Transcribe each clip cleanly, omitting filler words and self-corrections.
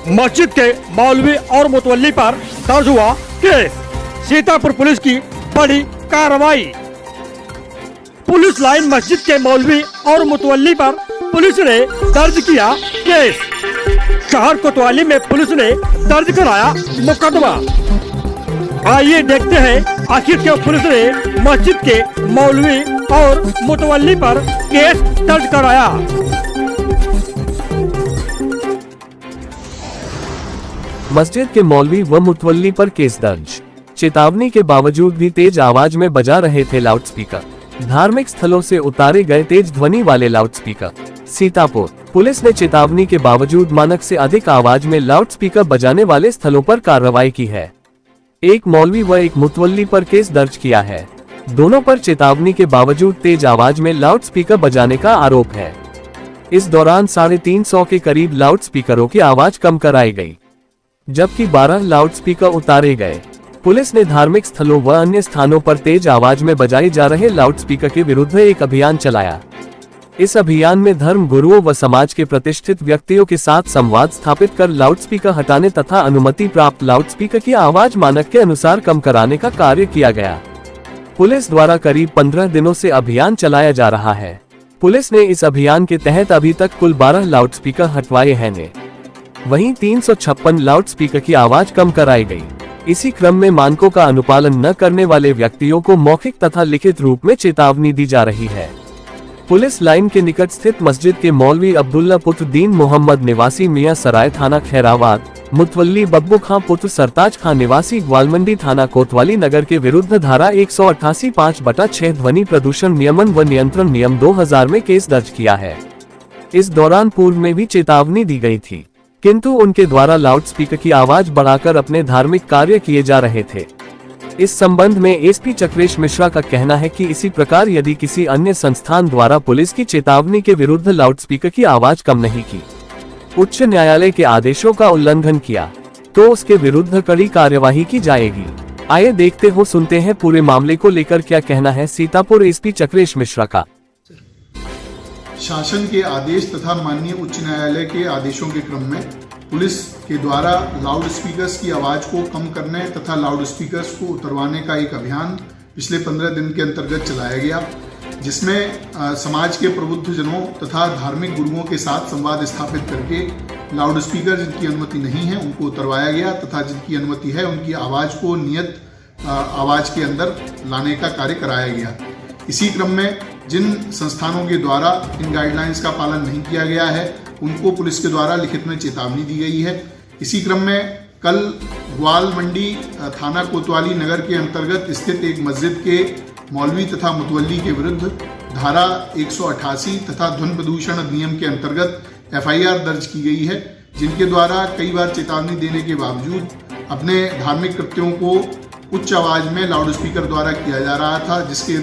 मस्जिद के मौलवी और मुतवल्ली पर दर्ज हुआ केस। सीतापुर पुलिस की बड़ी कार्रवाई। पुलिस लाइन मस्जिद के मौलवी और मुतवल्ली पर पुलिस ने दर्ज किया केस। शहर कोतवाली में पुलिस ने दर्ज कराया मुकदमा। आइए देखते हैं आखिर क्यों पुलिस ने मस्जिद के मौलवी और मुतवल्ली पर केस दर्ज कराया। मस्जिद के मौलवी व मुतवल्ली पर केस दर्ज। चेतावनी के बावजूद भी तेज आवाज में बजा रहे थे लाउडस्पीकर। धार्मिक स्थलों से उतारे गए तेज ध्वनि वाले लाउडस्पीकर। सीतापुर पुलिस ने चेतावनी के बावजूद मानक से अधिक आवाज में लाउडस्पीकर बजाने वाले स्थलों पर कार्रवाई की है। एक मौलवी व एक मुतवल्ली पर केस दर्ज किया है। दोनों पर चेतावनी के बावजूद तेज आवाज में लाउडस्पीकर बजाने का आरोप है। इस दौरान 350 के करीब लाउडस्पीकरों की आवाज कम कराई गई, जबकि 12 लाउडस्पीकर उतारे गए। पुलिस ने धार्मिक स्थलों व अन्य स्थानों पर तेज आवाज में बजाए जा रहे लाउडस्पीकर के विरुद्ध एक अभियान चलाया। इस अभियान में धर्म गुरुओं व समाज के प्रतिष्ठित व्यक्तियों के साथ संवाद स्थापित कर लाउडस्पीकर हटाने तथा अनुमति प्राप्त लाउडस्पीकर की आवाज मानक के अनुसार कम कराने का कार्य किया गया। पुलिस द्वारा करीब 15 दिनों से अभियान चलाया जा रहा है। पुलिस ने इस अभियान के तहत अभी तक कुल 12 लाउडस्पीकर हटवाए हैं। वहीं 356 लाउडस्पीकर की आवाज कम कराई गई। इसी क्रम में मानकों का अनुपालन न करने वाले व्यक्तियों को मौखिक तथा लिखित रूप में चेतावनी दी जा रही है। पुलिस लाइन के निकट स्थित मस्जिद के मौलवी अब्दुल्ला पुत्र दीन मोहम्मद निवासी मियां सराय थाना खैराबाद, मुतवल्ली बब्बू खां पुत्र सरताज खां निवासी ग्वालमंडी थाना कोतवाली नगर के विरुद्ध धारा 188(5)6 ध्वनि प्रदूषण नियमन व नियंत्रण नियम 2000 में केस दर्ज किया है। इस दौरान पूर्व में भी चेतावनी दी गई थी, किंतु उनके द्वारा लाउडस्पीकर की आवाज बढ़ाकर अपने धार्मिक कार्य किए जा रहे थे। इस संबंध में एसपी चक्रेश मिश्रा का कहना है कि इसी प्रकार यदि किसी अन्य संस्थान द्वारा पुलिस की चेतावनी के विरुद्ध लाउडस्पीकर की आवाज कम नहीं की, उच्च न्यायालय के आदेशों का उल्लंघन किया, तो उसके विरुद्ध कड़ी कार्यवाही की जाएगी। आइए देखते हो सुनते हैं पूरे मामले को लेकर क्या कहना है सीतापुर एसपी चक्रेश मिश्रा का। शासन के आदेश तथा माननीय उच्च न्यायालय के आदेशों के क्रम में पुलिस के द्वारा लाउड स्पीकर्स की आवाज़ को कम करने तथा लाउड स्पीकर्स को उतरवाने का एक अभियान पिछले 15 दिन के अंतर्गत चलाया गया, जिसमें समाज के प्रबुद्ध जनों तथा धार्मिक गुरुओं के साथ संवाद स्थापित करके लाउड स्पीकर जिनकी अनुमति नहीं है उनको उतरवाया गया तथा जिनकी अनुमति है उनकी आवाज़ को नियत आवाज़ के अंदर लाने का कार्य कराया गया। इसी क्रम में जिन संस्थानों के द्वारा इन गाइडलाइंस का पालन नहीं किया गया है उनको पुलिस के द्वारा लिखित में चेतावनी दी गई है। इसी क्रम में कल ग्वालमंडी थाना कोतवाली नगर के अंतर्गत स्थित एक मस्जिद के मौलवी तथा मुतवल्ली के विरुद्ध धारा 188 तथा ध्वनि प्रदूषण अधिनियम के अंतर्गत FIR दर्ज की गई है, जिनके द्वारा कई बार चेतावनी देने के बावजूद अपने धार्मिक कृत्यों को उच्च आवाज में लाउड स्पीकर द्वारा किया जा रहा था, जिसके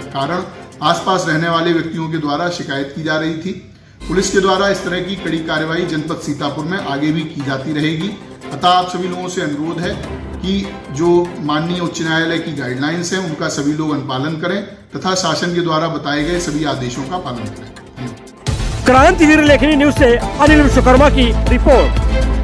कारण आसपास रहने वाले व्यक्तियों के द्वारा शिकायत की जा रही थी। पुलिस के द्वारा इस तरह की कड़ी कार्रवाई जनपद सीतापुर में आगे भी की जाती रहेगी। अतः आप सभी लोगों से अनुरोध है कि जो माननीय उच्च न्यायालय की गाइडलाइंस हैं उनका सभी लोग अनुपालन करें तथा शासन के द्वारा बताए गए सभी आदेशों का पालन करें। क्रांतिवीर लेखनी न्यूज से अनिल विश्वकर्मा की रिपोर्ट।